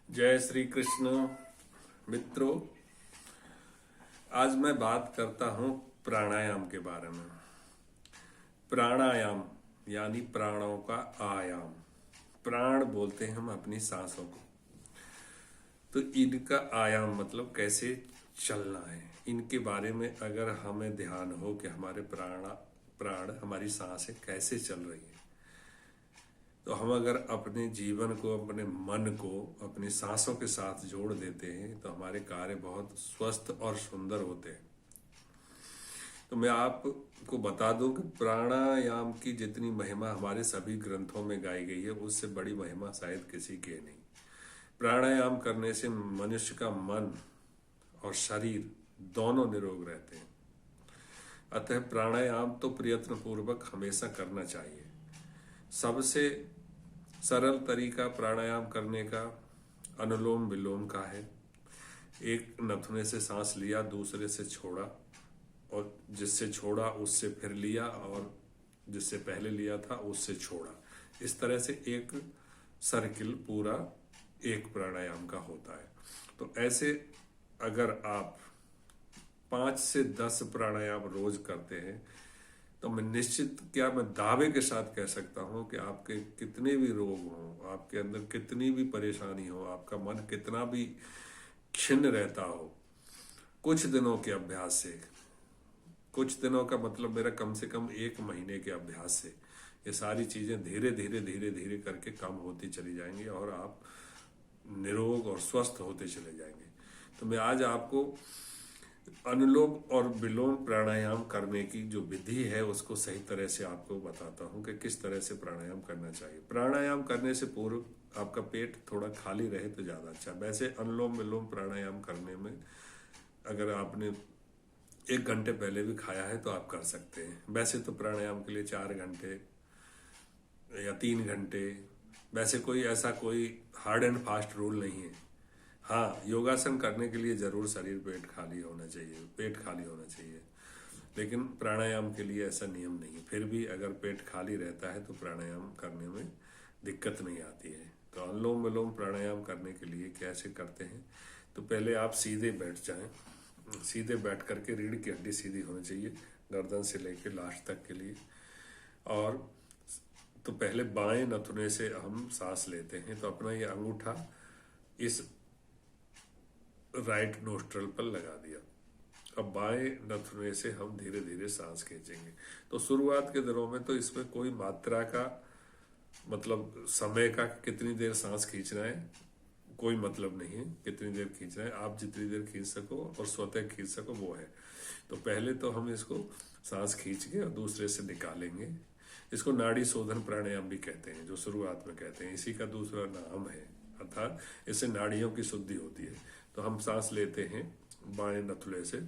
जय श्री कृष्ण। मित्रों, आज मैं बात करता हूं प्राणायाम के बारे में। प्राणायाम यानी प्राणों का आयाम। प्राण बोलते हैं हम अपनी सांसों को। तो इनका आयाम मतलब कैसे चलना है, इनके बारे में अगर हमें ध्यान हो कि हमारे प्राण हमारी सांसें कैसे चल रही है, तो हम अगर अपने जीवन को, अपने मन को अपनी सांसों के साथ जोड़ देते हैं तो हमारे कार्य बहुत स्वस्थ और सुंदर होते हैं। तो मैं आपको बता दूं कि प्राणायाम की जितनी महिमा हमारे सभी ग्रंथों में गाई गई है, उससे बड़ी महिमा शायद किसी के नहीं। प्राणायाम करने से मनुष्य का मन और शरीर दोनों निरोग रहते हैं। अतः प्राणायाम तो प्रयत्न पूर्वक हमेशा करना चाहिए। सबसे सरल तरीका प्राणायाम करने का अनुलोम विलोम का है। एक नथुने से सांस लिया, दूसरे से छोड़ा, और जिससे छोड़ा उससे फिर लिया, और जिससे पहले लिया था उससे छोड़ा। इस तरह से एक सर्किल पूरा एक प्राणायाम का होता है। तो ऐसे अगर आप 5 से 10 प्राणायाम रोज करते हैं तो मैं मैं दावे के साथ कह सकता हूं कि आपके कितने भी रोग हों, आपके अंदर कितनी भी परेशानी हो, आपका मन कितना भी क्षीण रहता हो, कुछ दिनों के अभ्यास से, कुछ दिनों का मतलब मेरा कम से कम 1 महीने के अभ्यास से, ये सारी चीजें धीरे धीरे धीरे धीरे करके कम होती चली जाएंगी और आप निरोग और स्वस्थ होते चले जाएंगे। तो मैं आज आपको अनुलोम और विलोम प्राणायाम करने की जो विधि है उसको सही तरह से आपको बताता हूं कि किस तरह से प्राणायाम करना चाहिए। प्राणायाम करने से पूर्व आपका पेट थोड़ा खाली रहे तो ज्यादा अच्छा। वैसे अनुलोम विलोम प्राणायाम करने में अगर आपने 1 घंटे पहले भी खाया है तो आप कर सकते हैं। वैसे तो प्राणायाम के लिए 4 घंटे या 3 घंटे, वैसे कोई हार्ड एंड फास्ट रूल नहीं है। हाँ, योगासन करने के लिए जरूर पेट खाली होना चाहिए, लेकिन प्राणायाम के लिए ऐसा नियम नहीं है। फिर भी अगर पेट खाली रहता है तो प्राणायाम करने में दिक्कत नहीं आती है। तो अनुलोम विलोम प्राणायाम करने के लिए कैसे करते हैं, तो पहले आप सीधे बैठ जाएं। सीधे बैठ करके रीढ़ की हड्डी सीधी होनी चाहिए, गर्दन से लेकर लास्ट तक के लिए। और तो पहले बाएं नथुने से हम सांस लेते हैं, तो अपना ये अंगूठा इस राइट नोस्ट्रल पर लगा दिया। अब बाएं नथुने से हम धीरे धीरे सांस खींचेंगे। तो शुरुआत के दिनों में तो इसमें कोई मात्रा का मतलब समय का कितनी देर सांस खींचना है कोई मतलब नहीं है। कितनी देर खींचना है, आप जितनी देर खींच सको और स्वतः खींच सको वो है। तो पहले तो हम इसको सांस खींच के और दूसरे से निकालेंगे। इसको नाड़ी शोधन प्राणायाम भी कहते हैं, जो शुरुआत में कहते हैं। इसी का दूसरा नाम है, अर्थात इससे नाड़ियों की शुद्धि होती है। तो हम सांस लेते हैं बाएं नथुने से,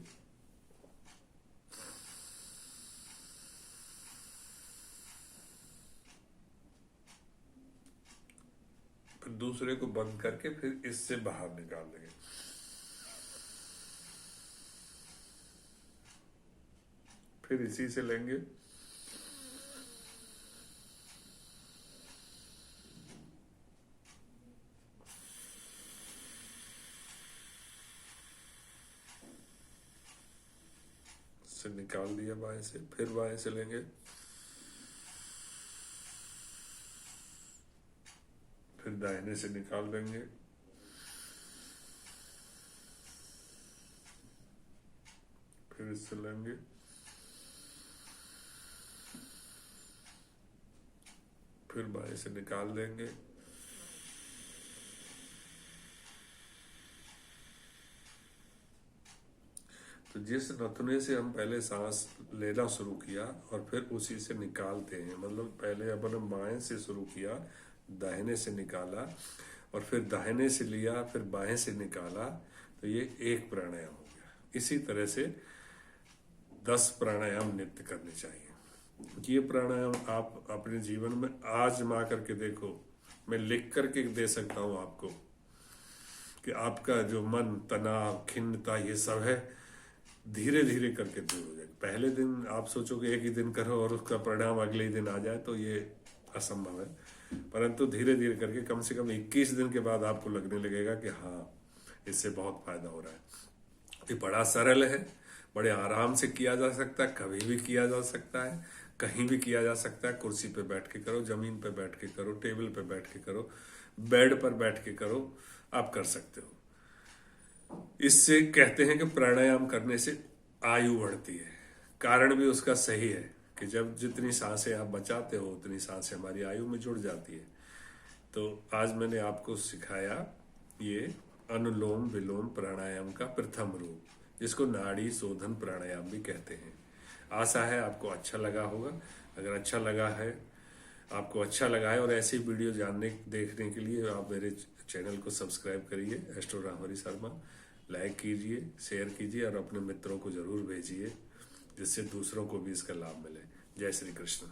फिर दूसरे को बंद करके फिर इससे बाहर निकाल देंगे। फिर इसी से लेंगे, से निकाल दिया बाएं से, फिर बाएं से लेंगे, फिर दाहिने से निकाल देंगे, फिर इससे लेंगे, फिर बाएं से निकाल देंगे, तो जिस नथुने से हम पहले सांस लेना शुरू किया और फिर उसी से निकालते हैं, मतलब पहले अपन बाएं से शुरू किया, दाहिने से निकाला, और फिर दाहिने से लिया, फिर बाएं से निकाला, तो ये एक प्राणायाम हो गया। इसी तरह से 10 प्राणायाम नित्य करने चाहिए। ये प्राणायाम आप अपने जीवन में आजमा करके देखो। मैं लिख करके दे सकता हूं आपको कि आपका जो मन, तनाव, खिन्नता, ये सब है, धीरे धीरे करके दूर हो जाएगा। पहले दिन आप सोचो कि एक ही दिन करो और उसका परिणाम अगले ही दिन आ जाए, तो ये असंभव है। परंतु धीरे धीरे करके कम से कम 21 दिन के बाद आपको लगने लगेगा कि हाँ, इससे बहुत फायदा हो रहा है। ये बड़ा सरल है, बड़े आराम से किया जा सकता है, कभी भी किया जा सकता है, कहीं भी किया जा सकता है। कुर्सी पे बैठ के करो, जमीन पे बैठ के करो, टेबल पे बैठ के करो, बेड पर बैठ के करो, आप कर सकते हो। इससे कहते हैं कि प्राणायाम करने से आयु बढ़ती है। कारण भी उसका सही है कि जब जितनी सांसें आप बचाते हो उतनी सांसें हमारी आयु में जुड़ जाती है। तो आज मैंने आपको सिखाया ये अनुलोम विलोम प्राणायाम का प्रथम रूप, जिसको नाड़ी शोधन प्राणायाम भी कहते हैं। आशा है आपको अच्छा लगा होगा। अगर अच्छा लगा है, आपको अच्छा लगा है और ऐसी वीडियो देखने के लिए आप मेरे चैनल को सब्सक्राइब करिए, एस्ट्रो रामहरि शर्मा। लाइक कीजिए, शेयर कीजिए और अपने मित्रों को जरूर भेजिए, जिससे दूसरों को भी इसका लाभ मिले। जय श्री कृष्ण।